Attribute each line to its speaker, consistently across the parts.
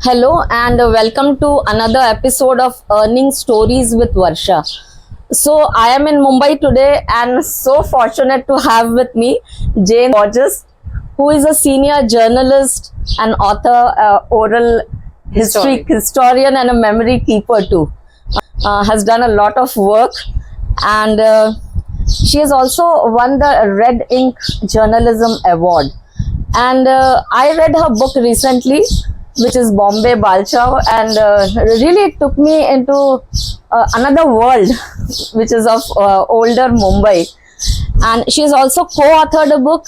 Speaker 1: Hello and welcome to another episode of Earning Stories with Varsha. So I am in Mumbai today and so fortunate to have with me Jane Borges, who is a senior journalist and author, oral history historian and a memory keeper too. Has done a lot of work and she has also won the Red Ink Journalism Award. And I read her book recently, which is Bombay Balchav, and really it took me into another world, which is of older Mumbai. And she has also co-authored a book,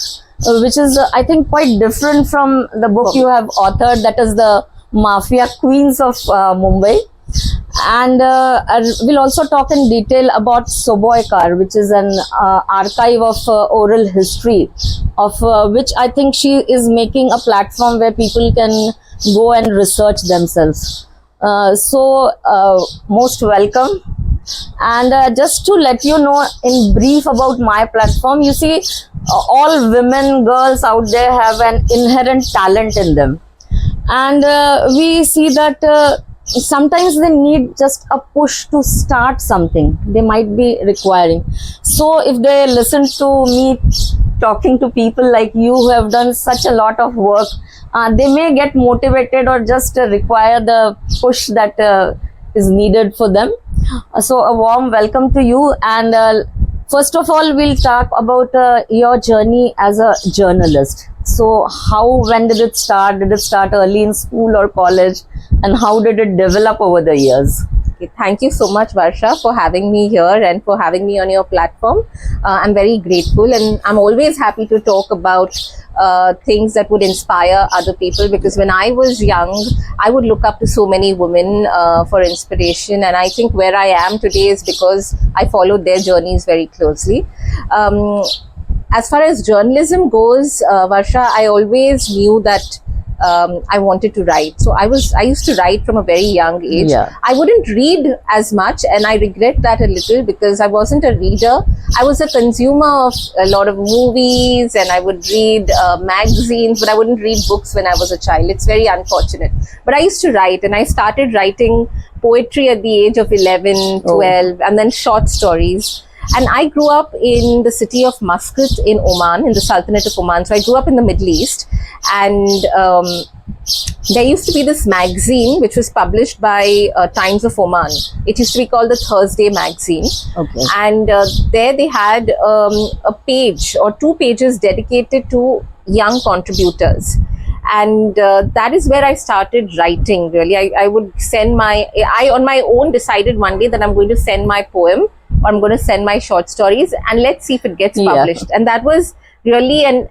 Speaker 1: which is I think quite different from the book you have authored, that is the Mafia Queens of Mumbai. And we'll also talk in detail about Soboykar, which is an archive of oral history, of which I think she is making a platform where people can go and research themselves. Most welcome. And just to let you know in brief about my platform, you see, all women, girls out there have an inherent talent in them. And we see that sometimes they need just a push to start something they might be requiring. So if they listen to me talking to people like you who have done such a lot of work, they may get motivated or just require the push that is needed for them. So a warm welcome to you. And first of all, we'll talk about your journey as a journalist. So when did it start? Did it start early in school or college? And how did it develop over the years?
Speaker 2: Okay, thank you so much, Varsha, for having me here and for having me on your platform. I'm very grateful, and I'm always happy to talk about things that would inspire other people, because when I was young, I would look up to so many women for inspiration, and I think where I am today is because I followed their journeys very closely. As far as journalism goes, Varsha, I always knew that I wanted to write. So I used to write from a very young age.
Speaker 1: Yeah.
Speaker 2: I wouldn't read as much, and I regret that a little, because I wasn't a reader. I was a consumer of a lot of movies, and I would read magazines, but I wouldn't read books when I was a child. It's very unfortunate. But I used to write, and I started writing poetry at the age of 11, 12, and then short stories. And I grew up in the city of Muscat in Oman, in the Sultanate of Oman. So I grew up in the Middle East, and there used to be this magazine which was published by Times of Oman. It used to be called the Thursday magazine.
Speaker 1: Okay.
Speaker 2: And there they had a page or 2 pages dedicated to young contributors. And that is where I started writing, really. I would send I on my own decided one day that I'm going to send my poem, or I'm going to send my short stories, and let's see if it gets published. And that was really an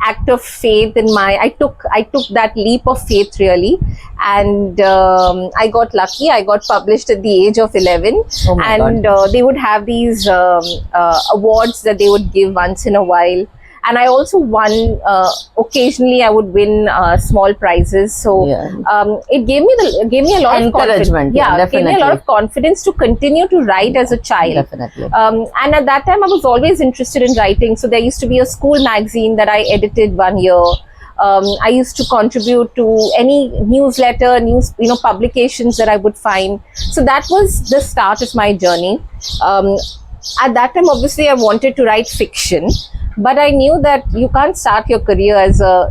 Speaker 2: act of faith in I took that leap of faith, really. And I got lucky. I got published at the age of 11. And they would have these awards that they would give once in a while. And I also won, occasionally I would win small prizes. So it gave me a lot of encouragement. It gave me a lot of confidence to continue to write as a child.
Speaker 1: Definitely.
Speaker 2: And at that time I was always interested in writing. So there used to be a school magazine that I edited one year. I used to contribute to any newsletter, publications that I would find. So that was the start of my journey. At that time, obviously, I wanted to write fiction, but I knew that you can't start your career as a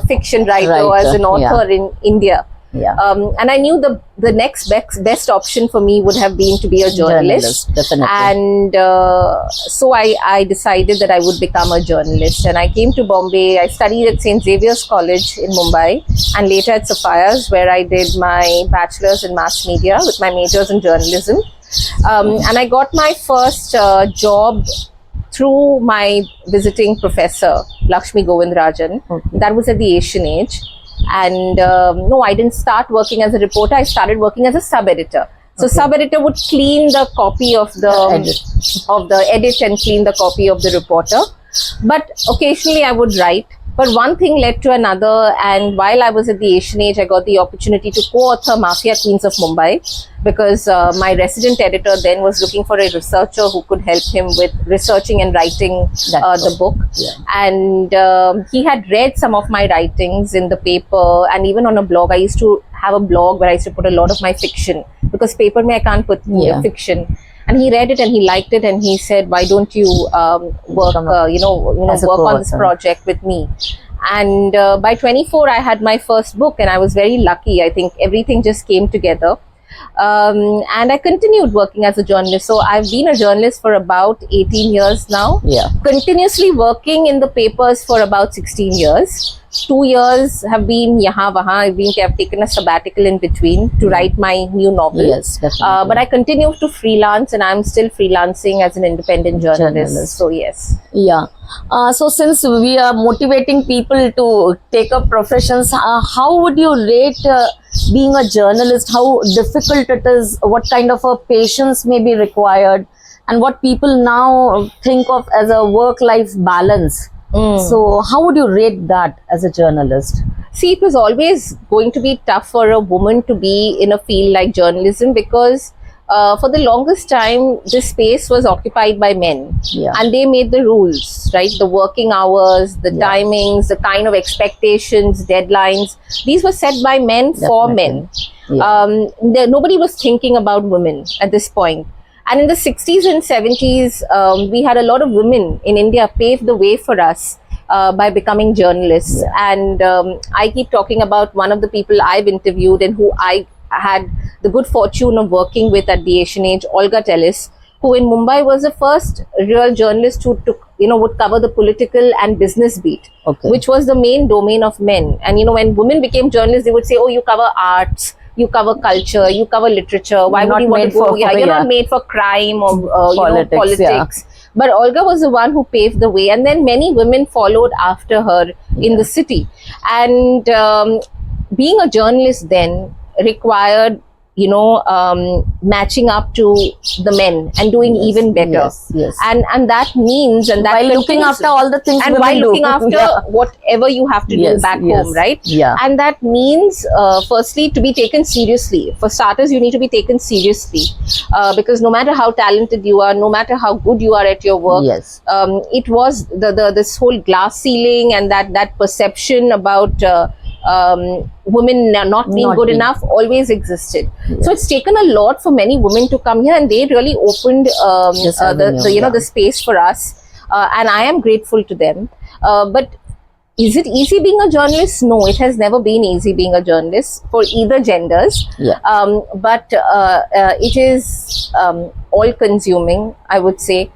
Speaker 2: fiction writer or as an author in India.
Speaker 1: Yeah.
Speaker 2: And I knew the next best option for me would have been to be a journalist.
Speaker 1: Definitely.
Speaker 2: And so I decided that I would become a journalist. And I came to Bombay. I studied at St. Xavier's College in Mumbai, and later at Sapphires, where I did my bachelor's in mass media with my majors in journalism. And I got my first job through my visiting professor, Lakshmi Govindarajan.
Speaker 1: Okay.
Speaker 2: That was at the Asian Age. And no, I didn't start working as a reporter. I started working as a sub-editor. So sub-editor would clean the copy of the edit and clean the copy of the reporter. But occasionally I would write. But one thing led to another, and while I was at the Asian Age, I got the opportunity to co-author Mafia Queens of Mumbai, because my resident editor then was looking for a researcher who could help him with researching and writing the book.
Speaker 1: Yeah.
Speaker 2: And he had read some of my writings in the paper and even on a blog. I used to have a blog where I used to put a lot of my fiction, because paper mein I can't put fiction. And he read it and he liked it, and he said, "Why don't you work, work on this project with me?" And by 24, I had my first book, and I was very lucky. I think everything just came together. And I continued working as a journalist. So I've been a journalist for about 18 years now.
Speaker 1: Yeah.
Speaker 2: Continuously working in the papers for about 16 years. 2 years have been yahan wahan. I've taken a sabbatical in between to write my new novel.
Speaker 1: Yes, definitely.
Speaker 2: But I continue to freelance, and I'm still freelancing as an independent journalist. So yes.
Speaker 1: Yeah. So since we are motivating people to take up professions, how would you rate being a journalist? How difficult it is? What kind of a patience may be required? And what people now think of as a work-life balance. So how would you rate that as a journalist?
Speaker 2: See, it was always going to be tough for a woman to be in a field like journalism, because for the longest time, this space was occupied by men.
Speaker 1: Yeah.
Speaker 2: And they made the rules, right? The working hours, the timings, the kind of expectations, deadlines. These were set by men for men.
Speaker 1: Yeah.
Speaker 2: Nobody was thinking about women at this point. And in the 60s and 70s, we had a lot of women in India pave the way for us by becoming journalists.
Speaker 1: Yeah.
Speaker 2: And I keep talking about one of the people I've interviewed and who I had the good fortune of working with at the Asian Age, Olga Tellis, who in Mumbai was the first real journalist who would cover the political and business beat, which was the main domain of men. And when women became journalists, they would say, "Oh, you cover arts, you cover culture, you cover literature. Why would you want to go? You're not made for crime or politics." But Olga was the one who paved the way, and then many women followed after her in the city. And being a journalist then required matching up to the men and doing even better.
Speaker 1: Yes.
Speaker 2: And that means, and that
Speaker 1: while looking after all the things,
Speaker 2: and while looking after whatever you have to do back home, right?
Speaker 1: Yeah.
Speaker 2: And that means firstly to be taken seriously. For starters, you need to be taken seriously, because no matter how talented you are, no matter how good you are at your work, it was this whole glass ceiling and that perception about women not being good enough always existed. So it's taken a lot for many women to come here, and they really opened the space for us, and I am grateful to them. But is it easy being a journalist? No, it has never been easy being a journalist for either genders. But it is all consuming, I would say.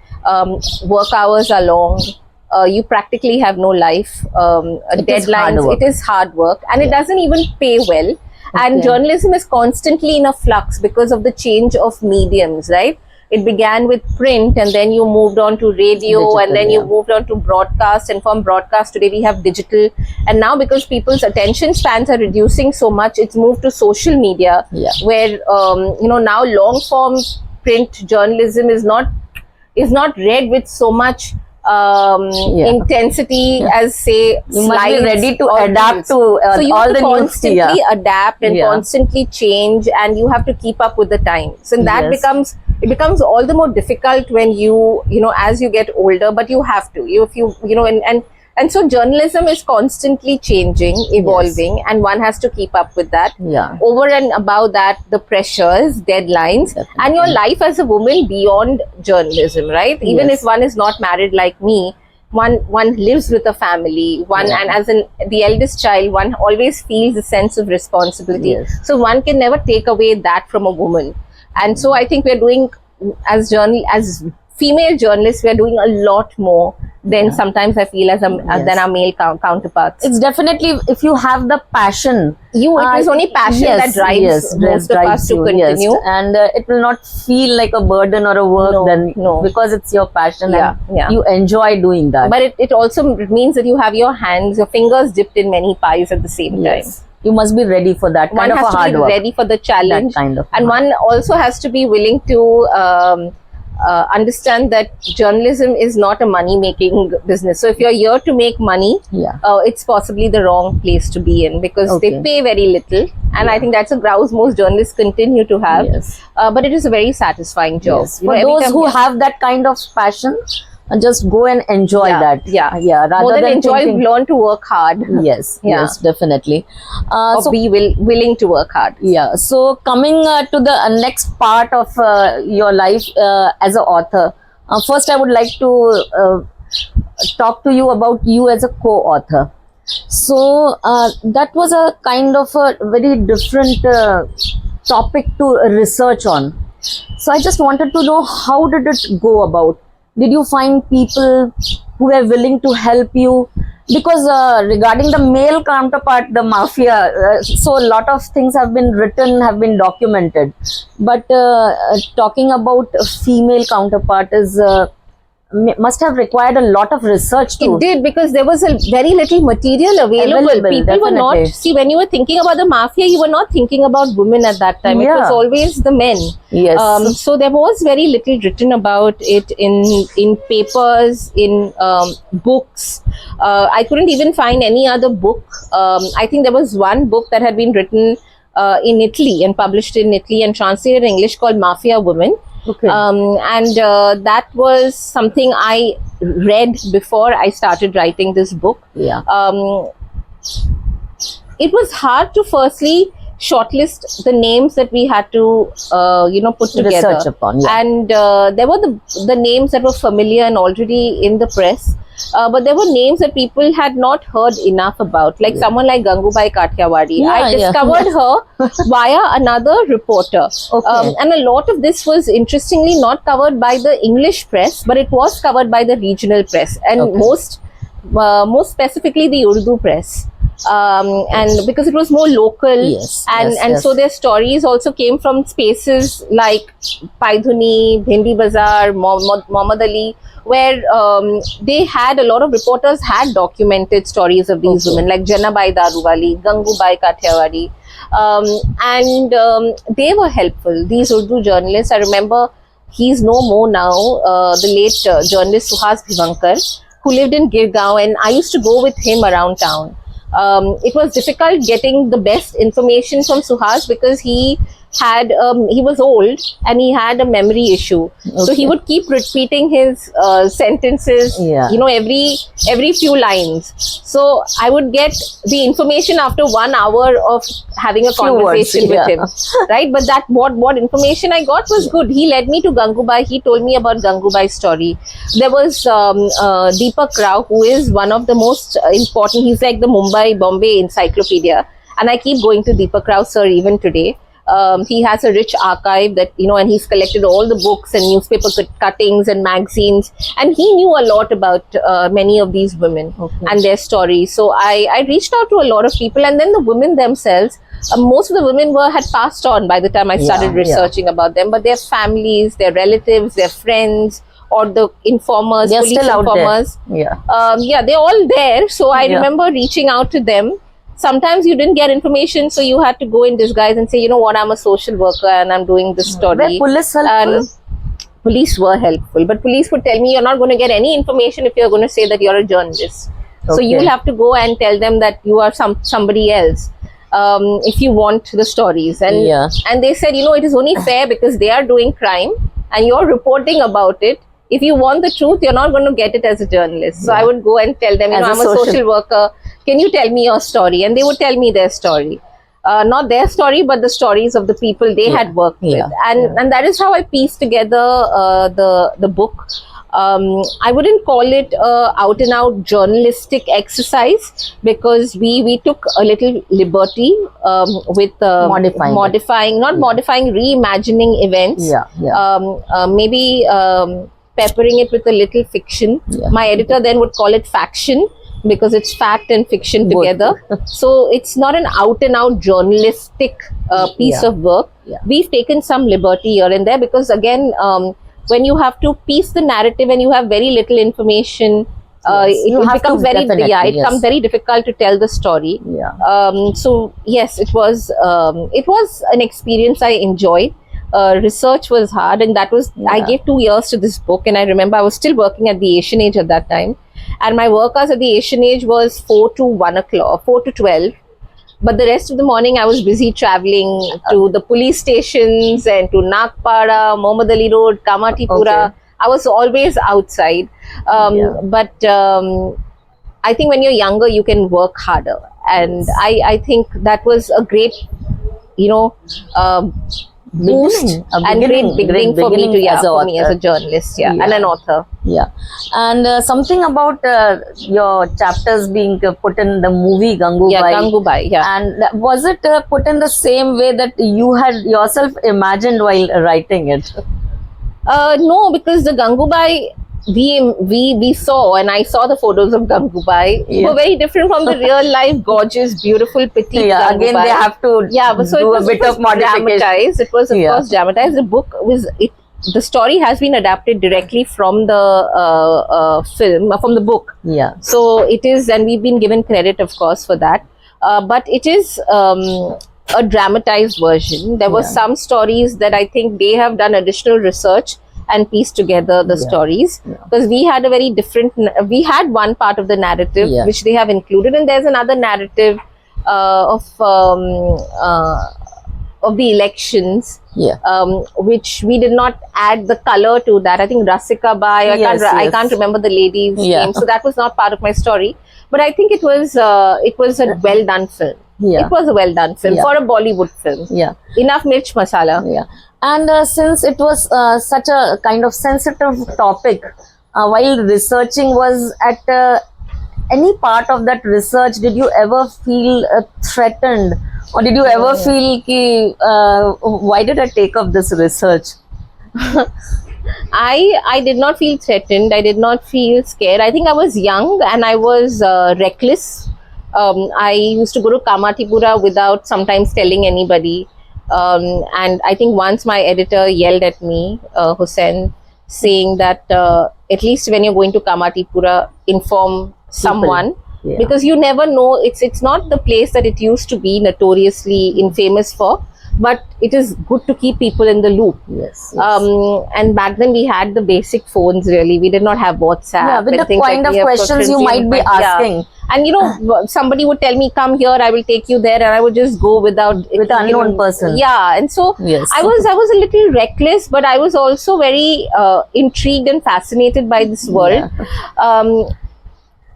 Speaker 2: Work hours are long. You practically have no life. Deadlines, it is hard work, and it doesn't even pay well. And journalism is constantly in a flux because of the change of mediums, right? It began with print, and then you moved on to radio, and then you moved on to broadcast, and from broadcast today we have digital. And now, because people's attention spans are reducing so much, it's moved to social media, where now long form print journalism is not read with so much intensity as say
Speaker 1: you must be ready to adapt to
Speaker 2: so you
Speaker 1: all the
Speaker 2: constantly adapt and constantly change, and you have to keep up with the times, and that becomes all the more difficult when you as you get older. But you have to and so journalism is constantly changing, evolving, and one has to keep up with that. Over and above that, the pressures, deadlines, and your life as a woman beyond journalism, right? Even if one is not married like me, one lives with a family, and as the eldest child, one always feels a sense of responsibility. So one can never take away that from a woman. And so I think we're doing, as female journalists, we're doing a lot more than sometimes I feel than our male counterparts.
Speaker 1: It's definitely, if you have the passion,
Speaker 2: it is only passion that drives most of us to continue,
Speaker 1: and it will not feel like a burden or a work because it's your passion and you enjoy doing that.
Speaker 2: But it also means that you have your fingers dipped in many pies at the same time.
Speaker 1: You must be ready for that kind of a hard work.
Speaker 2: One has to be ready for the challenge, and one also has to be willing to understand that journalism is not a money-making business. So if you're here to make money,
Speaker 1: Yeah.
Speaker 2: it's possibly the wrong place to be in, because
Speaker 1: Okay.
Speaker 2: they pay very little, and I think that's a grouse most journalists continue to have.
Speaker 1: Yes.
Speaker 2: But it is a very satisfying job.
Speaker 1: Yes.
Speaker 2: You know,
Speaker 1: For
Speaker 2: every
Speaker 1: those
Speaker 2: time-
Speaker 1: who have that kind of passion, just go and enjoy
Speaker 2: Yeah,
Speaker 1: that.
Speaker 2: yeah.
Speaker 1: Yeah. Rather
Speaker 2: more than enjoy,
Speaker 1: thinking,
Speaker 2: learn to work hard.
Speaker 1: yes.
Speaker 2: Yeah.
Speaker 1: Yes. Definitely.
Speaker 2: Or
Speaker 1: So
Speaker 2: be willing to work hard.
Speaker 1: yeah. So coming to the next part of your life as an author, first I would like to talk to you about you as a co-author. So that was a kind of a very different topic to research on. So I just wanted to know, how did it go about? Did you find people who were willing to help you? Because regarding the male counterpart, the mafia, so a lot of things have been written, have been documented. But talking about a female counterpart is must have required a lot of research too.
Speaker 2: It did, because there was a very little material available. People were not,
Speaker 1: definitely.
Speaker 2: see, when you were thinking about the mafia, you were not thinking about women at that time. It was
Speaker 1: Yeah.
Speaker 2: always the men.
Speaker 1: Yes.
Speaker 2: So there was very little written about it in papers, in books. I couldn't even find any other book. I think there was one book that had been written in Italy and published in Italy and translated in English, called Mafia Women.
Speaker 1: Okay.
Speaker 2: And that was something I read before I started writing this book.
Speaker 1: Yeah.
Speaker 2: It was hard to firstly shortlist the names that we had to put together.
Speaker 1: Research upon, yeah.
Speaker 2: And there were the names that were familiar and already in the press, but there were names that people had not heard enough about, like someone like Gangubai Kathiawadi.
Speaker 1: Yeah,
Speaker 2: I
Speaker 1: yeah.
Speaker 2: discovered her via another reporter.
Speaker 1: Okay.
Speaker 2: And a lot of this was interestingly not covered by the English press, but it was covered by the regional press, and
Speaker 1: Okay.
Speaker 2: most specifically the Urdu press. And because it was more local,
Speaker 1: Yes,
Speaker 2: and
Speaker 1: yes,
Speaker 2: and
Speaker 1: yes.
Speaker 2: so their stories also came from spaces like Paidhuni, Bhindi Bazaar, Muhammad Ali, where they had a lot of reporters had documented stories of these
Speaker 1: Okay.
Speaker 2: women, like Janabai Daruwali, Gangubai Kathiawadi, and they were helpful. These Urdu journalists, I remember, he's no more now, the late journalist Suhas Bhivankar, who lived in Girgaon, and I used to go with him around town. It was difficult getting the best information from Suhas, because he was old and he had a memory issue. So he
Speaker 1: Okay.
Speaker 2: would keep repeating his sentences,
Speaker 1: Yeah.
Speaker 2: every few lines. So I would get the information after 1 hour of having a
Speaker 1: Few words,
Speaker 2: conversation with
Speaker 1: yeah.
Speaker 2: him, right? But that what information I got was good. He led me to Gangubai. He told me about Gangubai's story. There was Deepak Rao, who is one of the most important. He's like the Bombay encyclopedia, and I keep going to Deepak Rao sir even today. He has a rich archive that, and he's collected all the books and newspaper cuttings and magazines, and he knew a lot about many of these women
Speaker 1: Okay.
Speaker 2: and their stories. So I reached out to a lot of people, and then the women themselves, most of the women had passed on by the time I started
Speaker 1: Yeah,
Speaker 2: researching about them, but their families, their relatives, their friends, or the informers,
Speaker 1: They're
Speaker 2: police
Speaker 1: still out
Speaker 2: informers,
Speaker 1: there. Yeah.
Speaker 2: they're all there. So I
Speaker 1: Yeah.
Speaker 2: remember reaching out to them. Sometimes you didn't get information, so you had to go in disguise and say, you know what, I'm a social worker and I'm doing this
Speaker 1: Were
Speaker 2: story.
Speaker 1: police helpful?
Speaker 2: And police were helpful, but police would tell me, you're not going to get any information if you're going to say that you're a journalist. So
Speaker 1: Okay.
Speaker 2: you'll have to go and tell them that you are somebody else, if you want the stories. And
Speaker 1: Yeah.
Speaker 2: and they said, it is only fair because they are doing crime and you're reporting about it. If you want the truth, you're not going to get it as a journalist. So
Speaker 1: Yeah.
Speaker 2: I would go and tell them,
Speaker 1: As a
Speaker 2: I'm a social worker. Can you tell me your story? And they would tell me their story. Not their story, but the stories of the people they had worked
Speaker 1: Yeah.
Speaker 2: with. And that is how I pieced together the book. I wouldn't call it a out and out journalistic exercise, because we took a little liberty with
Speaker 1: Modifying
Speaker 2: modifying, reimagining events.
Speaker 1: Yeah.
Speaker 2: Maybe peppering it with a little fiction.
Speaker 1: Yeah.
Speaker 2: My editor then would call it faction, because it's fact and fiction
Speaker 1: Both.
Speaker 2: together. So it's not an out and out journalistic piece
Speaker 1: Yeah.
Speaker 2: of work.
Speaker 1: Yeah.
Speaker 2: We've taken some liberty here and there, because again, when you have to piece the narrative and you have very little information,
Speaker 1: Yes. You
Speaker 2: it
Speaker 1: have to,
Speaker 2: becomes very
Speaker 1: definitely,
Speaker 2: it
Speaker 1: yes.
Speaker 2: becomes very difficult to tell the story.
Speaker 1: Yeah.
Speaker 2: So yes, it was an experience I enjoyed. research was hard, and that was I
Speaker 1: Yeah.
Speaker 2: gave 2 years to this book. And I remember I was still working at the Asian Age at that time, and my work hours at the Asian Age was 4 to 1 o'clock, 4 to 12. But the rest of the morning, I was busy traveling to the police stations and to Nagpada, Mohammad Ali Road, Kamatipura.
Speaker 1: Okay.
Speaker 2: I was always outside.
Speaker 1: Yeah.
Speaker 2: But I think when you're younger, you can work harder. And I think that was a great, you know, boost
Speaker 1: Beginning, a
Speaker 2: and
Speaker 1: beginning,
Speaker 2: great beginning for me
Speaker 1: beginning
Speaker 2: to,
Speaker 1: as a
Speaker 2: for me as a
Speaker 1: author.
Speaker 2: journalist, and
Speaker 1: Yeah.
Speaker 2: an author.
Speaker 1: Yeah, and something about your chapters being put in the movie Gangubai.
Speaker 2: Yeah, Gangubai, yeah.
Speaker 1: And was it put in the same way that you had yourself imagined while writing it?
Speaker 2: No, because the Gangubai we saw, and I saw the photos of Gangubai,
Speaker 1: Yeah.
Speaker 2: were very different from the real life, gorgeous, beautiful, petite
Speaker 1: Yeah, again
Speaker 2: Gangubai.
Speaker 1: they have to
Speaker 2: Yeah, but so
Speaker 1: do
Speaker 2: it was,
Speaker 1: a bit
Speaker 2: it was
Speaker 1: of modification.
Speaker 2: dramatized. It was of
Speaker 1: Yeah.
Speaker 2: course dramatized. The book was it. The story has been adapted directly from the film, from the book.
Speaker 1: Yeah,
Speaker 2: So it is, and we've been given credit, of course, for that. But it is a dramatized version. There were
Speaker 1: Yeah.
Speaker 2: some stories that I think they have done additional research and pieced together the
Speaker 1: Yeah.
Speaker 2: stories,
Speaker 1: Yeah.
Speaker 2: because we had a very different. We had one part of the narrative
Speaker 1: Yeah.
Speaker 2: which they have included, and there's another narrative of the elections,
Speaker 1: yeah,
Speaker 2: which we did not add the color to that. I think Rasika Bai, I
Speaker 1: Yes,
Speaker 2: I
Speaker 1: yes.
Speaker 2: can't remember the lady's
Speaker 1: Yeah.
Speaker 2: name, so that was not part of my story. But I think it was a well done film.
Speaker 1: Yeah.
Speaker 2: It was a well done film
Speaker 1: Yeah.
Speaker 2: for a Bollywood film.
Speaker 1: yeah.
Speaker 2: Enough mirch masala.
Speaker 1: Yeah, and since it was such a kind of sensitive topic, while researching, was at any part of that research, did you ever feel threatened, or did you ever feel ki, why did I take up this research?
Speaker 2: I did not feel threatened. I did not feel scared. I think I was young and I was reckless. I used to go to Kamatipura without sometimes telling anybody. And I think once my editor yelled at me, Hussein, saying that at least when you're going to Kamatipura, inform someone.
Speaker 1: Yeah.
Speaker 2: Because you never know. It's not the place that it used to be notoriously infamous for, but it is good to keep people in the loop.
Speaker 1: Yes.
Speaker 2: And back then we had the basic phones. Really, we did not have WhatsApp.
Speaker 1: Yeah, with
Speaker 2: and
Speaker 1: the
Speaker 2: things
Speaker 1: kind
Speaker 2: like
Speaker 1: of
Speaker 2: we have
Speaker 1: questions you
Speaker 2: preference,
Speaker 1: might be
Speaker 2: yeah.
Speaker 1: asking.
Speaker 2: And you know, somebody would tell me, "Come here, I will take you there," and I would just go without
Speaker 1: With an unknown person.
Speaker 2: Yeah, and so
Speaker 1: Yes.
Speaker 2: I was a little reckless, but I was also very intrigued and fascinated by this world.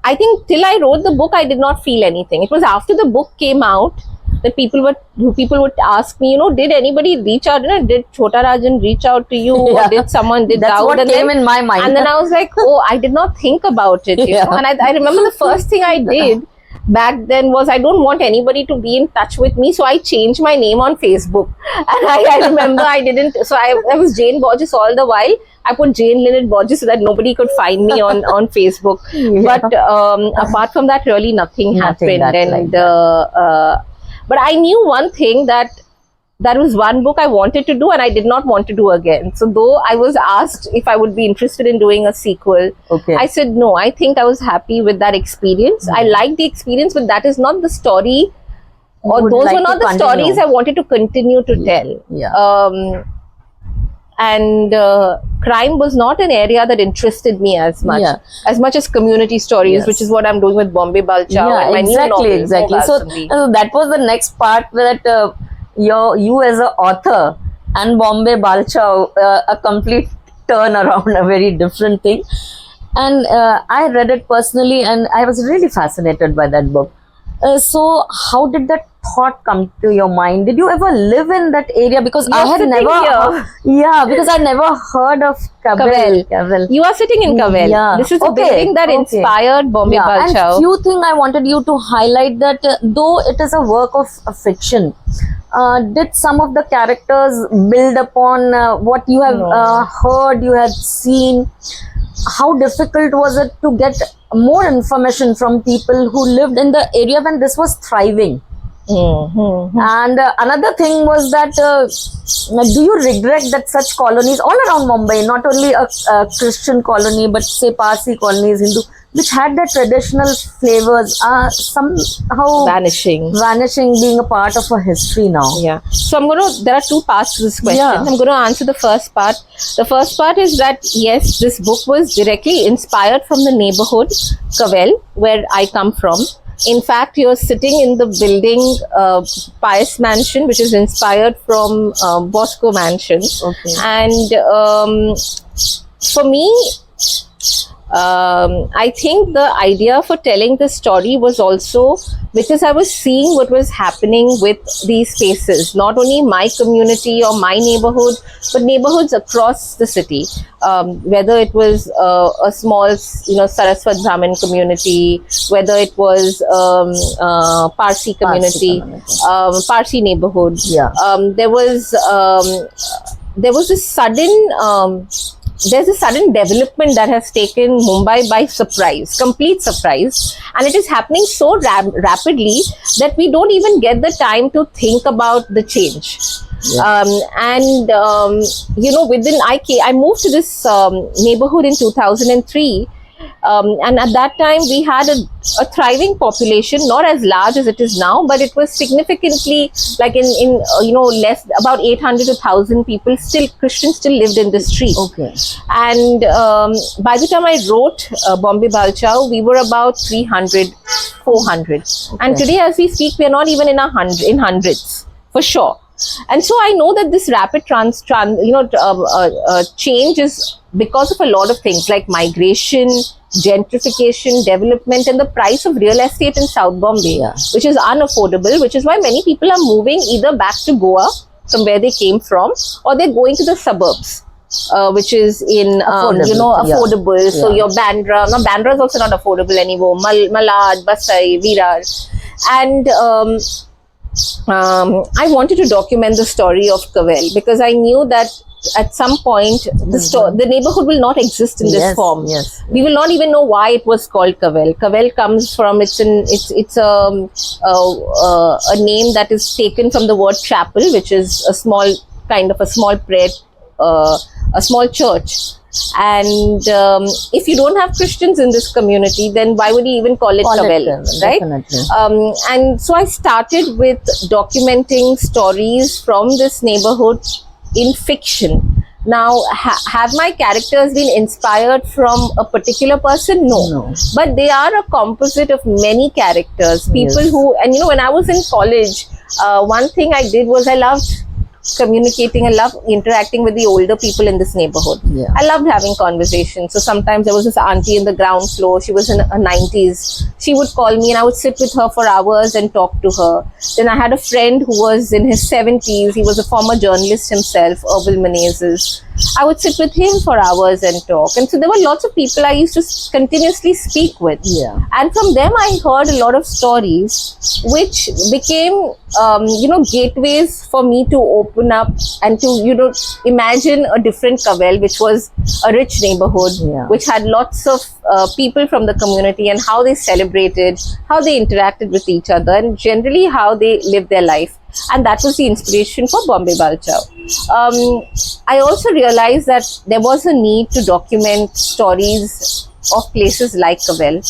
Speaker 2: I think till I wrote the book, I did not feel anything. It was after the book came out that people would ask me, you know, did anybody reach out? You know, did Chota Rajan reach out to you?
Speaker 1: Yeah.
Speaker 2: Or did someone did
Speaker 1: That's
Speaker 2: Dawood?
Speaker 1: what
Speaker 2: And
Speaker 1: came
Speaker 2: then-
Speaker 1: in my mind.
Speaker 2: And then I was like, oh, I did not think about it. You
Speaker 1: Yeah.
Speaker 2: know? And I remember the first thing I did back then was I don't want anybody to be in touch with me, so I changed my name on Facebook. And I remember I didn't, so I was Jane Borges all the while. I put Jane Lynette Borges so that nobody could find me on Facebook.
Speaker 1: Yeah.
Speaker 2: But apart from that, really nothing
Speaker 1: Nothing
Speaker 2: happened.
Speaker 1: that
Speaker 2: And
Speaker 1: like
Speaker 2: but I knew one thing, that was one book I wanted to do and I did not want to do again. So though I was asked if I would be interested in doing a sequel,
Speaker 1: Okay.
Speaker 2: I said no. I think I was happy with that experience. I liked the experience, but that is not the story, or
Speaker 1: would
Speaker 2: those
Speaker 1: like
Speaker 2: were not
Speaker 1: to
Speaker 2: the
Speaker 1: continue.
Speaker 2: stories I wanted to continue to tell.
Speaker 1: Yeah.
Speaker 2: And crime was not an area that interested me as much,
Speaker 1: Yeah.
Speaker 2: as community stories,
Speaker 1: Yes.
Speaker 2: which is what I'm doing with Bombay Balchao and my new novel,
Speaker 1: exactly.
Speaker 2: Moga
Speaker 1: So
Speaker 2: Sundhi.
Speaker 1: that was the next part, that you as an author and Bombay Balchao, a complete turn around, a very different thing. And I read it personally, and I was really fascinated by that book. So how did that thought come to your mind? Did you ever live in that area? Because I
Speaker 2: You're
Speaker 1: had
Speaker 2: sitting
Speaker 1: never,
Speaker 2: here.
Speaker 1: because I never heard of
Speaker 2: Kavel.
Speaker 1: Kavel.
Speaker 2: You are sitting in Kavel.
Speaker 1: Yeah.
Speaker 2: This is the
Speaker 1: Okay,
Speaker 2: building that
Speaker 1: okay.
Speaker 2: inspired Bombay
Speaker 1: And
Speaker 2: Balchao.
Speaker 1: few thing I wanted you to highlight, that though it is a work of fiction, did some of the characters build upon what you have
Speaker 2: No.
Speaker 1: heard, you had seen? How difficult was it to get more information from people who lived in the area when this was thriving?
Speaker 2: Mm-hmm.
Speaker 1: And another thing was that, do you regret that such colonies all around Mumbai, not only a Christian colony, but say Parsi colonies, Hindu, which had the traditional flavors are somehow vanishing, being a part of our history now.
Speaker 2: Yeah. So there are two parts to this question.
Speaker 1: Yeah.
Speaker 2: I'm going to answer the first part. The first part is that, yes, this book was directly inspired from the neighborhood, Cavell, where I come from. In fact, you're sitting in the building Pius Mansion, which is inspired from Bosco Mansion.
Speaker 1: Okay.
Speaker 2: And for me, I think the idea for telling the story was also because I was seeing what was happening with these spaces, not only my community or my neighborhood, but neighborhoods across the city. Whether it was a small, Saraswat Brahmin community, whether it was Parsi community, Parsi neighborhood.
Speaker 1: Yeah.
Speaker 2: There was a sudden. There's a sudden development that has taken Mumbai by surprise, complete surprise, and it is happening so rapidly that we don't even get the time to think about the change.
Speaker 1: Yeah.
Speaker 2: I moved to this neighborhood in 2003. And at that time, we had a thriving population, not as large as it is now, but it was significantly like less, about 800 to 1,000 people. Still, Christians still lived in the street.
Speaker 1: Okay.
Speaker 2: And by the time I wrote Bombay Balchao, we were about 300, 400. Okay. And today, as we speak, we are not even in hundreds, for sure. And so I know that this rapid change is because of a lot of things like migration, gentrification, development, and the price of real estate in South Bombay, which is unaffordable, which is why many people are moving either back to Goa from where they came from, or they're going to the suburbs. Which is in affordable. So your Bandra is also not affordable anymore. Malad, Vasai, Virar, and I wanted to document the story of Cavell because I knew that at some point the neighborhood will not exist in this form.
Speaker 1: Yes.
Speaker 2: We will not even know why it was called Cavell. Cavell comes from it's a name that is taken from the word chapel, which is a small prayer, a small church. And if you don't have Christians in this community, then why would you even call it Cavell, right?
Speaker 1: Definitely.
Speaker 2: And so I started with documenting stories from this neighborhood in fiction. Now, have my characters been inspired from a particular person? No. But they are a composite of many characters. People who, and when I was in college, one thing I did was I loved communicating. I love interacting with the older people in this neighborhood. I loved having conversations. So sometimes there was this auntie in the ground floor. She was in her 90s. She would call me and I would sit with her for hours and talk to her. Then I had a friend who was in his 70s. He was a former journalist himself, Erbil Menezes. I would sit with him for hours and talk. And so there were lots of people I used to continuously speak with. And from them I heard a lot of stories which became, gateways for me to open up and to, imagine a different Cavell, which was a rich neighborhood, which had lots of people from the community and how they celebrated, how they interacted with each other, and generally how they lived their life. And that was the inspiration for Bombay Balchao. I also realized that there was a need to document stories of places like Cavell,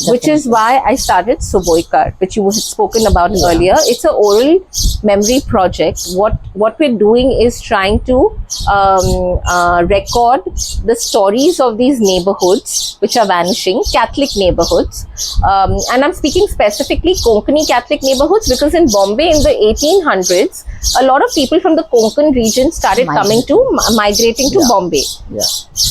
Speaker 2: which is why I started Suboikar, which you had spoken about earlier. It's an oral memory project. What we're doing is trying to record the stories of these neighborhoods which are vanishing, Catholic neighborhoods. And I'm speaking specifically Konkani Catholic neighborhoods because in Bombay in the 1800s, a lot of people from the Konkan region started migrating to Bombay.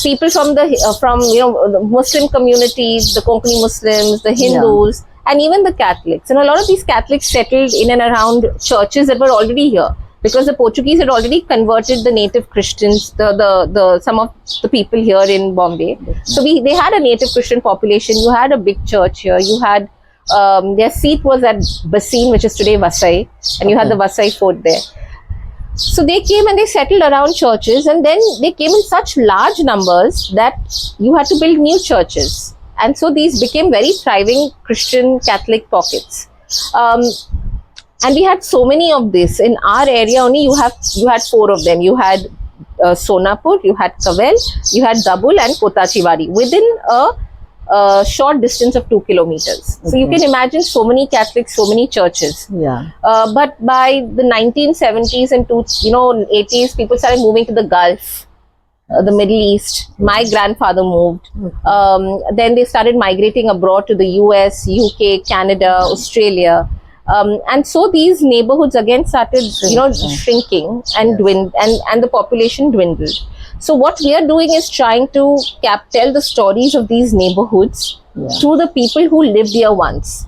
Speaker 2: People from the Muslim communities, the Konkani Muslims, the Hindus, and even the Catholics. And a lot of these Catholics settled in and around churches that were already here because the Portuguese had already converted the native Christians, some of the people here in Bombay. So they had a native Christian population. You had a big church here. You had their seat was at Bassein, which is today Vasai, and you had the Vasai fort there. So they came and they settled around churches, and then they came in such large numbers that you had to build new churches. And so these became very thriving Christian Catholic pockets. And we had so many of this. In our area only you had 4 of them. You had Sonapur, you had Cavell, you had Dabul and Kotachiwadi within a short distance of 2 kilometers. So you
Speaker 1: Okay.
Speaker 2: can imagine so many Catholics, so many churches.
Speaker 1: Yeah.
Speaker 2: But by the 1970s and 80s, people started moving to the Gulf, the Middle East. My grandfather moved. Then they started migrating abroad to the US, UK, Canada, Australia. And so these neighborhoods again started, shrinking and and the population dwindled. So what we are doing is trying to tell the stories of these neighborhoods to the people who lived here once.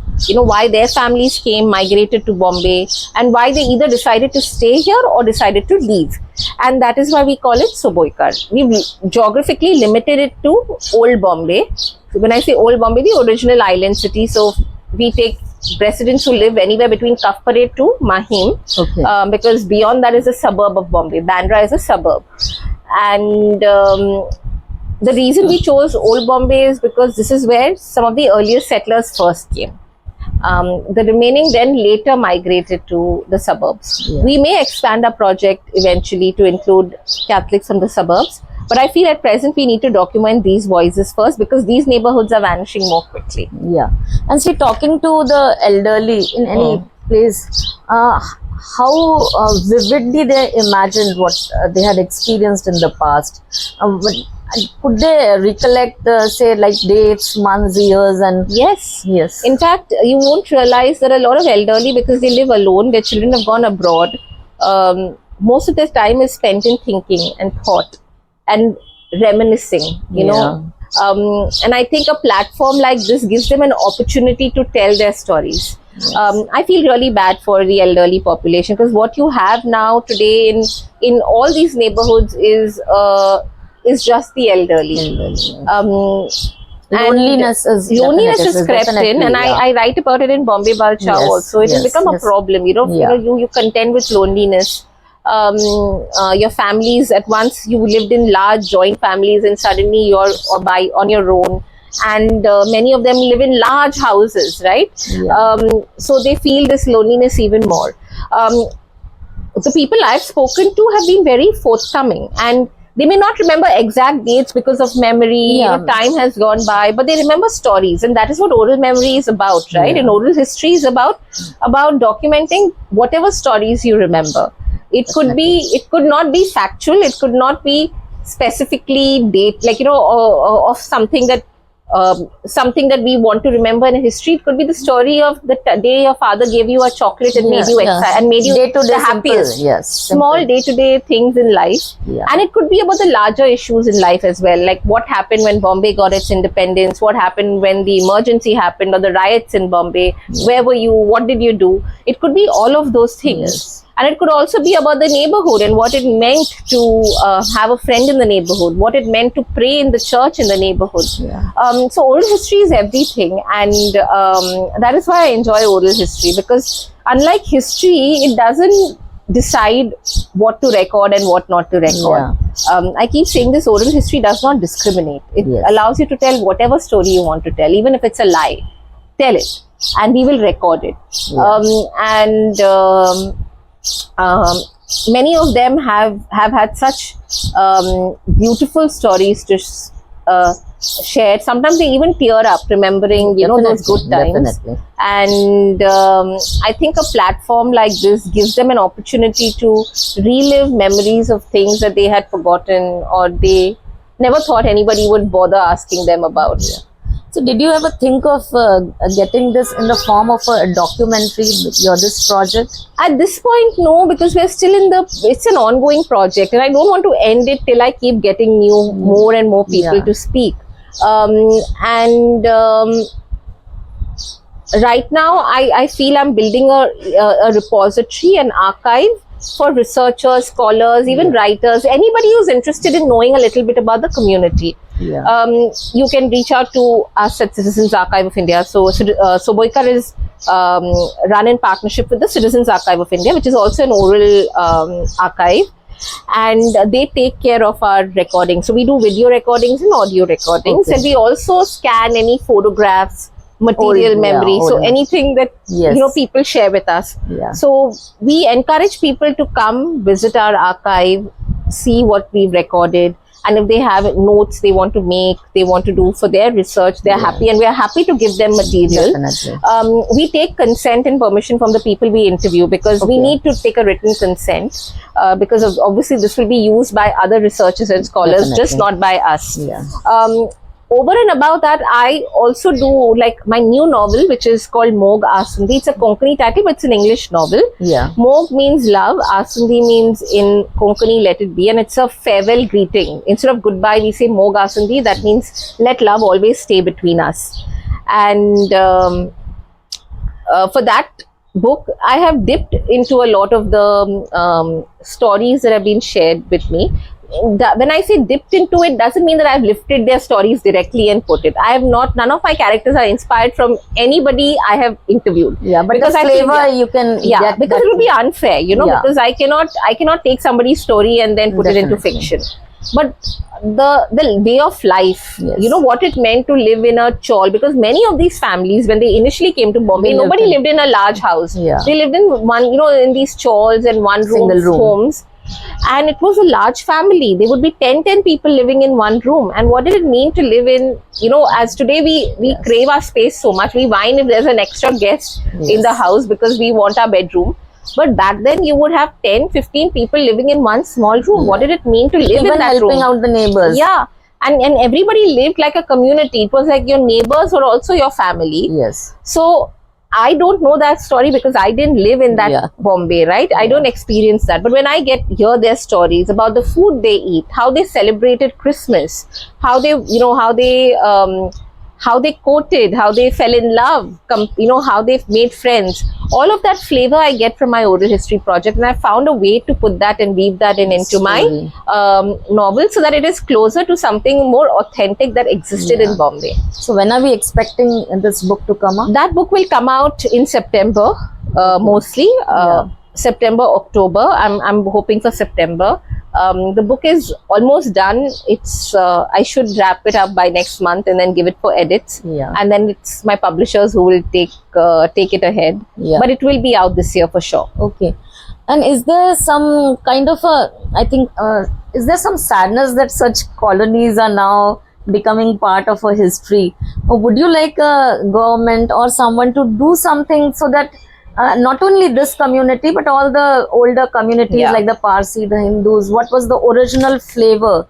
Speaker 2: Why their families came, migrated to Bombay, and why they either decided to stay here or decided to leave. And that is why we call it Soboykar. We've geographically limited it to Old Bombay. So when I say Old Bombay, the original island city. So we take residents who live anywhere between Kaf Parade to Mahim,
Speaker 1: Okay.
Speaker 2: because beyond that is a suburb of Bombay. Bandra is a suburb. And the reason we chose Old Bombay is because this is where some of the earliest settlers first came. The remaining then later migrated to the suburbs.
Speaker 1: Yeah.
Speaker 2: We may expand our project eventually to include Catholics from the suburbs, but I feel at present we need to document these voices first because these neighborhoods are vanishing more quickly.
Speaker 1: Yeah. And see, talking to the elderly in any place, how vividly they imagined what they had experienced in the past. Could they recollect, say, like dates, months, years, and
Speaker 2: Yes.
Speaker 1: yes,
Speaker 2: In fact, you won't realize that a lot of elderly, because they live alone, their children have gone abroad. Most of their time is spent in thinking and thought and reminiscing, know. And I think a platform like this gives them an opportunity to tell their stories. I feel really bad for the elderly population because what you have now today in all these neighborhoods is just the elderly.
Speaker 1: loneliness is
Speaker 2: Loneliness
Speaker 1: definitely-
Speaker 2: is crept in,
Speaker 1: definitely,
Speaker 2: and
Speaker 1: yeah.
Speaker 2: I write about it in Bombay Balcha
Speaker 1: Yes,
Speaker 2: also. It has
Speaker 1: yes,
Speaker 2: become a
Speaker 1: yes.
Speaker 2: problem.
Speaker 1: Yeah.
Speaker 2: You contend with loneliness. Your families at once you lived in large joint families, and suddenly you're on your own. And many of them live in large houses, right?
Speaker 1: Yeah.
Speaker 2: So they feel this loneliness even more. The people I've spoken to have been very forthcoming, and they may not remember exact dates because of memory.
Speaker 1: Yeah.
Speaker 2: Time has gone by, but they remember stories, and that is what oral memory is about, right?
Speaker 1: Yeah.
Speaker 2: And oral history is about documenting whatever stories you remember. It could not be factual. It could not be specifically date, of something that we want to remember in a history. It could be the story of the day your father gave you a chocolate and made you excited and made you
Speaker 1: day-to-day
Speaker 2: the happiest.
Speaker 1: simple, yes,
Speaker 2: Small
Speaker 1: simple.
Speaker 2: day-to-day things in life.
Speaker 1: Yeah.
Speaker 2: And it could be about the larger issues in life as well, like what happened when Bombay got its independence, what happened when the emergency happened or the riots in Bombay, where were you, what did you do. It could be all of those things.
Speaker 1: Yes.
Speaker 2: And it could also be about the neighborhood and what it meant to have a friend in the neighborhood, what it meant to pray in the church in the neighborhood.
Speaker 1: Yeah.
Speaker 2: So oral history is everything, and that is why I enjoy oral history, because unlike history, it doesn't decide what to record and what not to record. I keep saying this: oral history does not discriminate. It
Speaker 1: Yes.
Speaker 2: allows you to tell whatever story you want to tell, even if it's a lie. Tell it, and we will record it. Many of them have had such beautiful stories to share. Sometimes they even tear up remembering, those good times.
Speaker 1: Definitely.
Speaker 2: And I think a platform like this gives them an opportunity to relive memories of things that they had forgotten or they never thought anybody would bother asking them about.
Speaker 1: So did you ever think of getting this in the form of a documentary, this project?
Speaker 2: At this point, no, because we're still it's an ongoing project, and I don't want to end it till I keep getting more and more people to speak. Right now, I feel I'm building a repository, an archive for researchers, scholars, even writers, anybody who's interested in knowing a little bit about the community.
Speaker 1: Yeah.
Speaker 2: You can reach out to us at Citizens Archive of India. So Soboykar is run in partnership with the Citizens Archive of India, which is also an oral archive. And they take care of our recording. So we do video recordings and audio recordings.
Speaker 1: Okay.
Speaker 2: And we also scan any photographs, material memory. So anything that people share with us.
Speaker 1: Yeah.
Speaker 2: So we encourage people to come visit our archive, see what we've recorded, and if they have notes they want to make, they want to do for their research, they're happy, and we are happy to give them material.
Speaker 1: Definitely.
Speaker 2: We take consent and permission from the people we interview, because we
Speaker 1: Okay.
Speaker 2: need to take a written consent, because obviously this will be used by other researchers and scholars, just
Speaker 1: Definitely.
Speaker 2: not by us.
Speaker 1: Yeah.
Speaker 2: Over and above that, I also do like my new novel, which is called Mog Asundi. It's a Konkani title, but it's an English novel.
Speaker 1: Yeah.
Speaker 2: Mog means love, Asundi means in Konkani let it be, and it's a farewell greeting. Instead of goodbye, we say Mog Asundi. That means let love always stay between us. And for that book, I have dipped into a lot of the stories that have been shared with me. When I say dipped into it, doesn't mean that I've lifted their stories directly and put it. I have not. None of my characters are inspired from anybody I have interviewed.
Speaker 1: Yeah, but
Speaker 2: Because
Speaker 1: the
Speaker 2: I think,
Speaker 1: flavor you can get
Speaker 2: because
Speaker 1: that-
Speaker 2: it would be unfair,
Speaker 1: Yeah.
Speaker 2: because I cannot take somebody's story and then put it into
Speaker 1: Definitely.
Speaker 2: fiction. But the way of life,
Speaker 1: Yes.
Speaker 2: what it meant to live in a chawl, because many of these families, when they initially came to Bombay,
Speaker 1: They lived
Speaker 2: nobody
Speaker 1: in-
Speaker 2: lived in a large house.
Speaker 1: Yeah.
Speaker 2: They lived in one, in these chawls and one room
Speaker 1: Single room.
Speaker 2: homes. And it was a large family. There would be 10 people living in one room. And what did it mean to live in, as today we
Speaker 1: Yes.
Speaker 2: crave our space so much. We whine if there's an extra guest in the
Speaker 1: Yes.
Speaker 2: house because we want our bedroom. But back then you would have 10-15 people living in one small room. What did it mean to live
Speaker 1: even
Speaker 2: in that
Speaker 1: helping
Speaker 2: room?
Speaker 1: out the neighbors.
Speaker 2: Yeah. And everybody lived like a community. It was like your neighbors were also your family.
Speaker 1: Yes.
Speaker 2: So I don't know that story because I didn't live in that
Speaker 1: Yeah.
Speaker 2: Bombay, right? I don't experience that. But when I hear their stories about the food they eat, how they celebrated Christmas, how they courted, how they fell in love, how they made friends. All of that flavor I get from my oral history project, and I found a way to put that and weave that into my
Speaker 1: Story.
Speaker 2: novel, so that it is closer to something more authentic that existed
Speaker 1: Yeah.
Speaker 2: in Bombay.
Speaker 1: So when are we expecting this book to come out?
Speaker 2: That book will come out in September, mostly.
Speaker 1: Yeah.
Speaker 2: September, October. I'm hoping for September. The book is almost done. I should wrap it up by next month and then give it for edits.
Speaker 1: Yeah.
Speaker 2: And then it's my publishers who will take it ahead.
Speaker 1: Yeah.
Speaker 2: But it will be out this year for sure.
Speaker 1: Okay. And is there some kind of is there some sadness that such colonies are now becoming part of a history? Or would you like a government or someone to do something so that not only this community but all the older communities
Speaker 2: Yeah.
Speaker 1: like the Parsi, the Hindus, what was the original flavor?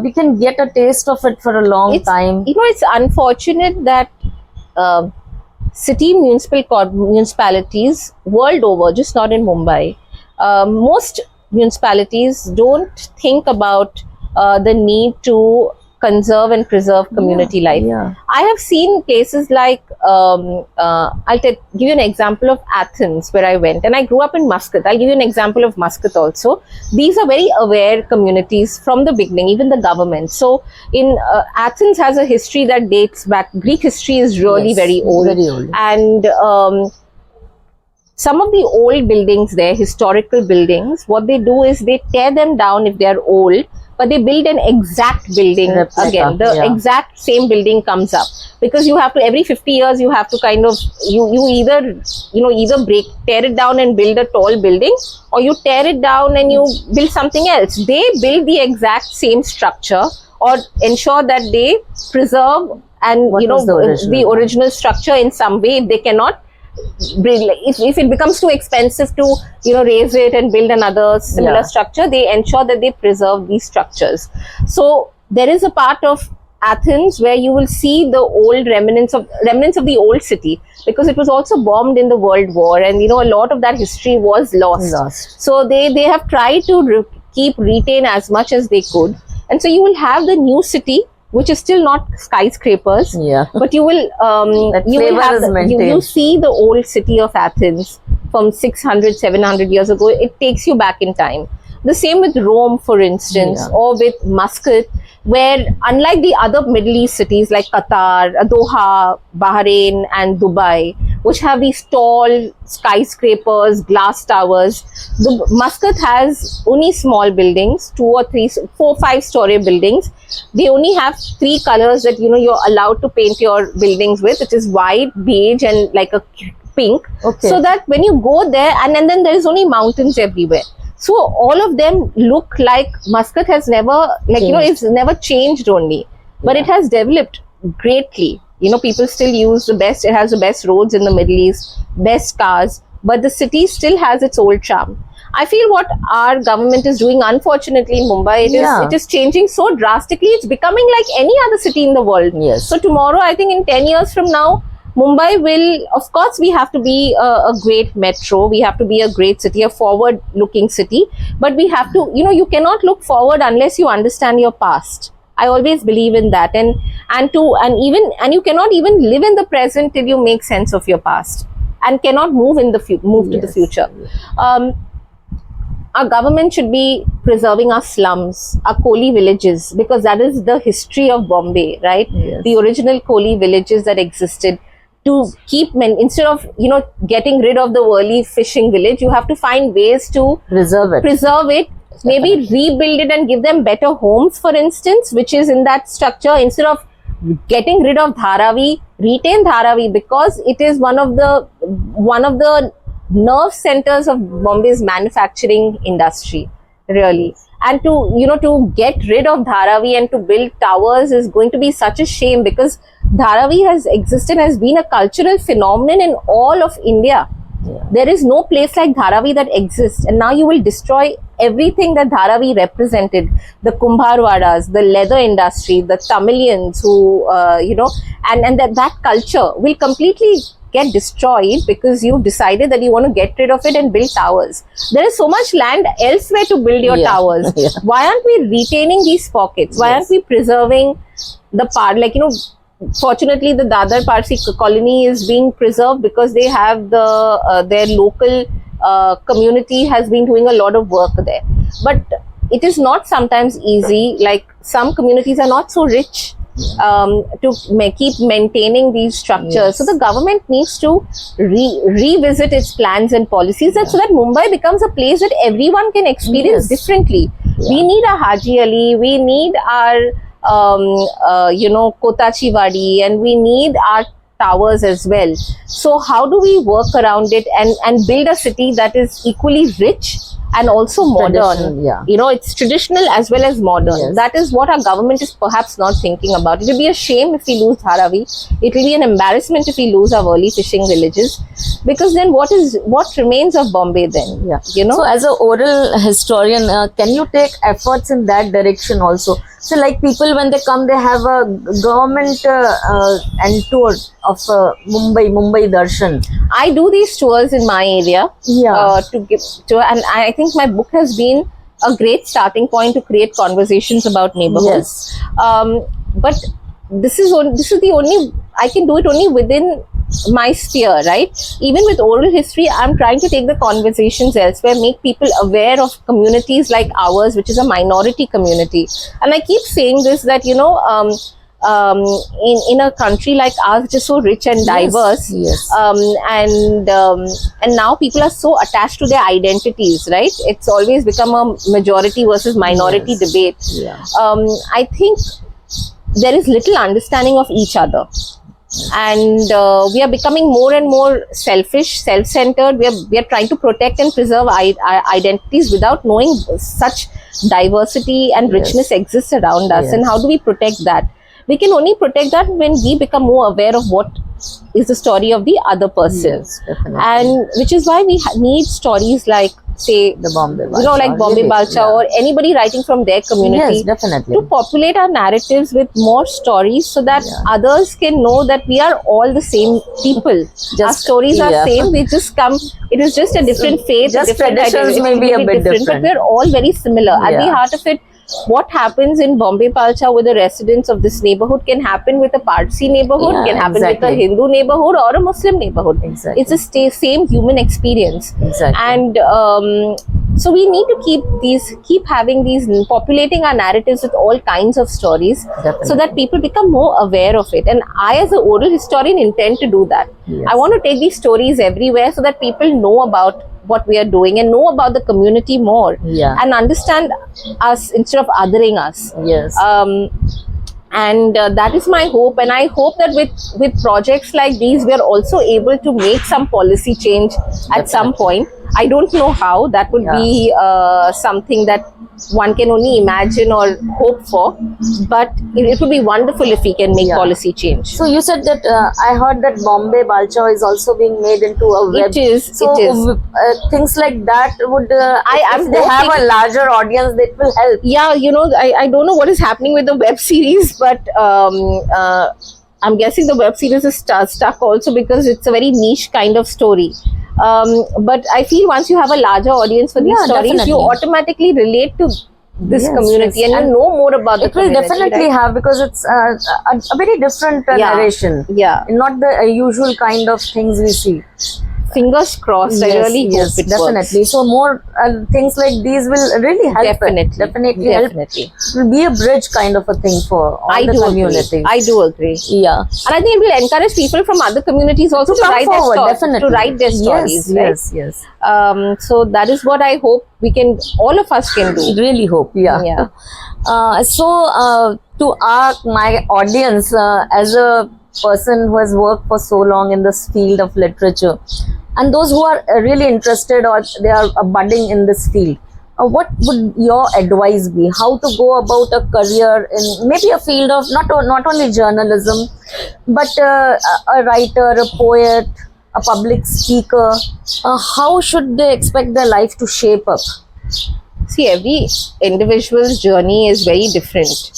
Speaker 1: We can get a taste of it for a long time.
Speaker 2: It's unfortunate that city municipalities world over, just not in Mumbai, most municipalities don't think about the need to conserve and preserve community life.
Speaker 1: Yeah.
Speaker 2: I have seen places like, give you an example of Athens where I went, and I grew up in Muscat. I'll give you an example of Muscat also. These are very aware communities from the beginning, even the government. So in Athens has a history that dates back. Greek history is really
Speaker 1: Yes,
Speaker 2: very old.
Speaker 1: very old.
Speaker 2: And some of the old buildings there, historical buildings, what they do is they tear them down if they are old, but they build an exact building
Speaker 1: Replica,
Speaker 2: again. The
Speaker 1: yeah.
Speaker 2: exact same building comes up, because you have to, every 50 years you have to kind of, you either tear it down and build a tall building, or you tear it down and you build something else. They build the exact same structure, or ensure that they preserve and
Speaker 1: What was the original?
Speaker 2: structure in some way. If they cannot if it becomes too expensive to raise it and build another similar
Speaker 1: Yeah.
Speaker 2: structure, they ensure that they preserve these structures. So there is a part of Athens where you will see the old remnants of the old city, because it was also bombed in the World War, and a lot of that history was lost. So they have tried to retain as much as they could, and so you will have the new city, which is still not skyscrapers,
Speaker 1: Yeah.
Speaker 2: but you will
Speaker 1: That
Speaker 2: you will
Speaker 1: flavor
Speaker 2: have
Speaker 1: is
Speaker 2: you
Speaker 1: maintained.
Speaker 2: see the old city of Athens from 600-700 years ago. It takes you back in time. The same with Rome, for instance,
Speaker 1: Yeah.
Speaker 2: or with Muscat, where unlike the other Middle East cities like Qatar, Doha, Bahrain and Dubai, which have these tall skyscrapers, glass towers, the Muscat has only small buildings, 2 or 3, 4, 5-story buildings. They only have 3 colors that you're allowed to paint your buildings with, which is white, beige and like a pink.
Speaker 1: Okay.
Speaker 2: So that when you go there, and then there is only mountains everywhere. So all of them look like Muscat has never, like, you know, it's never changed only, but it has developed greatly. You know, people still use the best, it has the best roads in the Middle East, best cars, but the city still has its old charm. I feel what our government is doing, unfortunately, in Mumbai, it is changing so drastically. It's becoming like any other city in the world.
Speaker 1: Yes.
Speaker 2: So tomorrow, I think in 10 years from now, Mumbai will, of course, we have to be a great metro. We have to be a great city, a forward-looking city. But we have to, you know, you cannot look forward unless you understand your past. I always believe in that, and you cannot even live in the present till you make sense of your past, and cannot move in the to the future. Our government should be preserving our slums, our Koli villages, because that is the history of Bombay, right?
Speaker 1: Yes.
Speaker 2: The original Koli villages that existed. To keep instead of, you know, getting rid of the Worli fishing village, you have to find ways to
Speaker 1: Preserve it.
Speaker 2: maybe rebuild it and give them better homes, for instance, which is in that structure. Instead of getting rid of Dharavi, retain Dharavi, because it is one of the nerve centers of Bombay's manufacturing industry, really. And to, you know, to get rid of Dharavi and to build towers is going to be such a shame, because Dharavi has existed, has been a cultural phenomenon in all of India. There is no place like Dharavi that exists, and now you will destroy everything that Dharavi represented. The Kumbharwadas, the leather industry, the Tamilians who, you know, and that culture will completely get destroyed because you've decided that you want to get rid of it and build towers. There is so much land elsewhere to build your towers. Why aren't we retaining these pockets? Why aren't we preserving the part, like, you know, fortunately the Dadar Parsi colony is being preserved because they have the their local community has been doing a lot of work there. But it is not sometimes easy, like some communities are not so rich to keep maintaining these structures. So the government needs to revisit its plans and policies so that Mumbai becomes a place that everyone can experience differently. We need a Haji Ali, we need our you know, Kotachi Wadi, and we need our towers as well. So how do we work around it and build a city that is equally rich and also modern? You know, it's traditional as well as modern. That is what our government is perhaps not thinking about. It will be a shame if we lose Dharavi. It will be an embarrassment if we lose our Worli fishing villages, because then what remains of Bombay then? You know.
Speaker 1: So as an oral historian, can you take efforts in that direction also? So like people, when they come, they have a government and tour of Mumbai Darshan.
Speaker 2: I do these tours in my area to give to, and I think my book has been a great starting point to create conversations about neighborhoods. But this is the only, I can do it only within my sphere, right? Even with oral history, I'm trying to take the conversations elsewhere, make people aware of communities like ours, which is a minority community. And I keep saying this, that, you know, in a country like ours, which is so rich and diverse, and now people are so attached to their identities, right? It's always become a majority versus minority debate. I think there is little understanding of each other. And we are becoming more and more selfish, self-centered. We are trying to protect and preserve our identities without knowing such diversity and richness exists around us. And how do we protect that? We can only protect that when we become more aware of what is the story of the other person. And which is why we need stories like, say,
Speaker 1: the Bombay Balcha,
Speaker 2: you know, like Bombay Balcha, or anybody writing from their community, to populate our narratives with more stories, so that others can know that we are all the same people. Our stories are same. We just come. It is just a different faith,
Speaker 1: just
Speaker 2: different
Speaker 1: traditions may be a bit different,
Speaker 2: but we're all very similar. At the heart of it, what happens in Bombay Balcha with the residents of this neighborhood can happen with a Parsi neighborhood, can happen with a Hindu neighborhood or a Muslim neighborhood. It's the same human experience. And so we need to keep having these, populating our narratives with all kinds of stories, so that people become more aware of it. And I, as an oral historian, intend to do that. I want to take these stories everywhere so that people know about what we are doing and know about the community more, and understand us instead of othering us. And that is my hope, and I hope that with projects like these, we are also able to make some policy change at some point. I don't know how. That would be something that one can only imagine or hope for. But it would be wonderful if we can make policy change.
Speaker 1: So you said that I heard that Bombay Balcha is also being made into a web.
Speaker 2: It is.
Speaker 1: So
Speaker 2: it is.
Speaker 1: things like that would
Speaker 2: I'm
Speaker 1: if they have
Speaker 2: hoping-
Speaker 1: a larger audience, that will help.
Speaker 2: Yeah, you know, I don't know what is happening with the web series, but I'm guessing the web series is stuck also because it's a very niche kind of story. But I feel once you have a larger audience for these
Speaker 1: Yeah,
Speaker 2: stories,
Speaker 1: definitely.
Speaker 2: you automatically relate to this
Speaker 1: Yes,
Speaker 2: community,
Speaker 1: yes.
Speaker 2: and you know more about the
Speaker 1: It will
Speaker 2: community.
Speaker 1: definitely
Speaker 2: right?
Speaker 1: have, because it's a very different
Speaker 2: Yeah.
Speaker 1: narration.
Speaker 2: Yeah,
Speaker 1: Not the usual kind of things we see.
Speaker 2: fingers crossed. I really
Speaker 1: yes,
Speaker 2: hope it
Speaker 1: definitely.
Speaker 2: works.
Speaker 1: So more things like these will really help.
Speaker 2: Definitely,
Speaker 1: help.
Speaker 2: definitely.
Speaker 1: It will be a bridge kind of a thing for all
Speaker 2: I
Speaker 1: the
Speaker 2: do
Speaker 1: community.
Speaker 2: agree. I do agree.
Speaker 1: Yeah.
Speaker 2: And I think it will encourage people from other communities also to
Speaker 1: Come
Speaker 2: write
Speaker 1: forward,
Speaker 2: their stories.
Speaker 1: definitely.
Speaker 2: To write their stories,
Speaker 1: yes,
Speaker 2: right?
Speaker 1: yes, yes.
Speaker 2: So that is what I hope we can, all of us can do.
Speaker 1: Really hope. Yeah.
Speaker 2: Yeah.
Speaker 1: To my audience, as a person who has worked for so long in this field of literature, and those who are really interested or they are budding in this field, what would your advice be? How to go about a career in maybe a field of not only journalism, but a writer, a poet, a public speaker? How should they expect their life to shape up?
Speaker 2: See, every individual's journey is very different,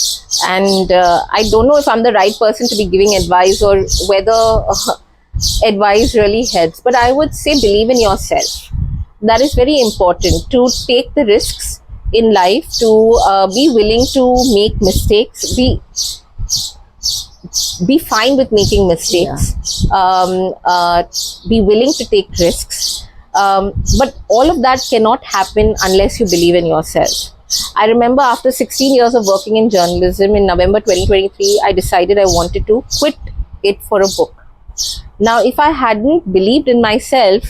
Speaker 2: and I don't know if I'm the right person to be giving advice or whether advice really helps, but I would say believe in yourself. That is very important, to take the risks in life, to be willing to make mistakes, be fine with making mistakes, be willing to take risks. But all of that cannot happen unless you believe in yourself. I remember after 16 years of working in journalism, in November 2023, I decided I wanted to quit it for a book. Now, if I hadn't believed in myself,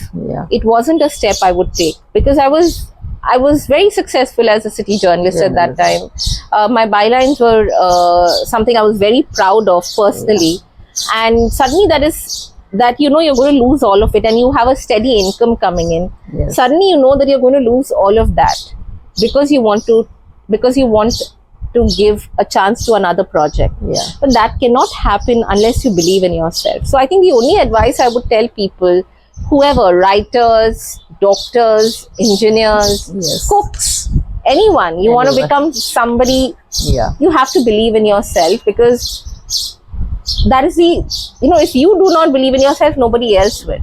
Speaker 2: it wasn't a step I would take, because I was very successful as a city journalist at that time. My bylines were something I was very proud of personally, and suddenly that you know you're going to lose all of it, and you have a steady income coming in. Suddenly you know that you're going to lose all of that because you want to give a chance to another project. But that cannot happen unless you believe in yourself. So I think the only advice I would tell people, whoever, writers, doctors, engineers, cooks, anyone, you want to become somebody, you have to believe in yourself, because that is if you do not believe in yourself, nobody else will.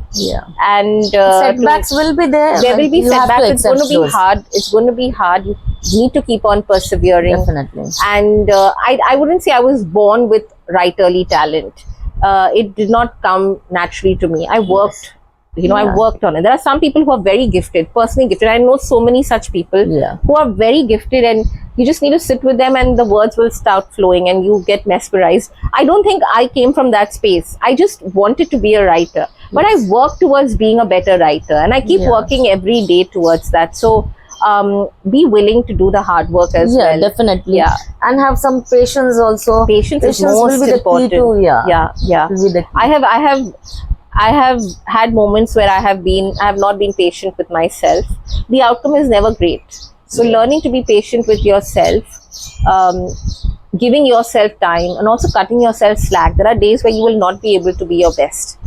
Speaker 2: And
Speaker 1: Setbacks will be there.
Speaker 2: There will be
Speaker 1: You have to
Speaker 2: setbacks. It's going to
Speaker 1: accept
Speaker 2: be
Speaker 1: those.
Speaker 2: hard. It's going to be hard. You need to keep on persevering.
Speaker 1: Definitely.
Speaker 2: And I wouldn't say I was born with writerly talent. It did not come naturally to me. I worked. I worked on it. There are some people who are very gifted, personally gifted. I know so many such people who are very gifted, and you just need to sit with them and the words will start flowing and you get mesmerized. I don't think I came from that space. I just wanted to be a writer, but I worked towards being a better writer, and I keep working every day towards that. So be willing to do the hard work as well.
Speaker 1: Definitely. And have some patience also.
Speaker 2: Patience is
Speaker 1: will
Speaker 2: most
Speaker 1: be the
Speaker 2: important.
Speaker 1: key to will be the key.
Speaker 2: I have had moments where I have not been patient with myself. The outcome is never great. So learning to be patient with yourself, giving yourself time, and also cutting yourself slack. There are days where you will not be able to be your best.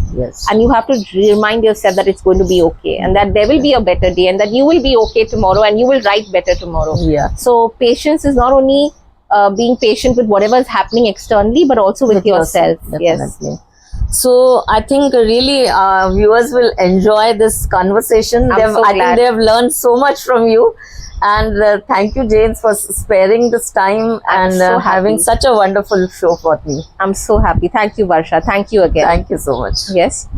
Speaker 2: And you have to remind yourself that it's going to be okay, and that there will be a better day, and that you will be okay tomorrow, and you will write better tomorrow. So patience is not only being patient with whatever is happening externally, but also with yourself.
Speaker 1: Definitely. So I think really viewers will enjoy this conversation. I think they have learned so much from you. And thank you, James, for sparing this time and having such a wonderful show for me.
Speaker 2: I'm so happy. Thank you, Varsha. Thank you again.
Speaker 1: Thank you so much.
Speaker 2: Yes.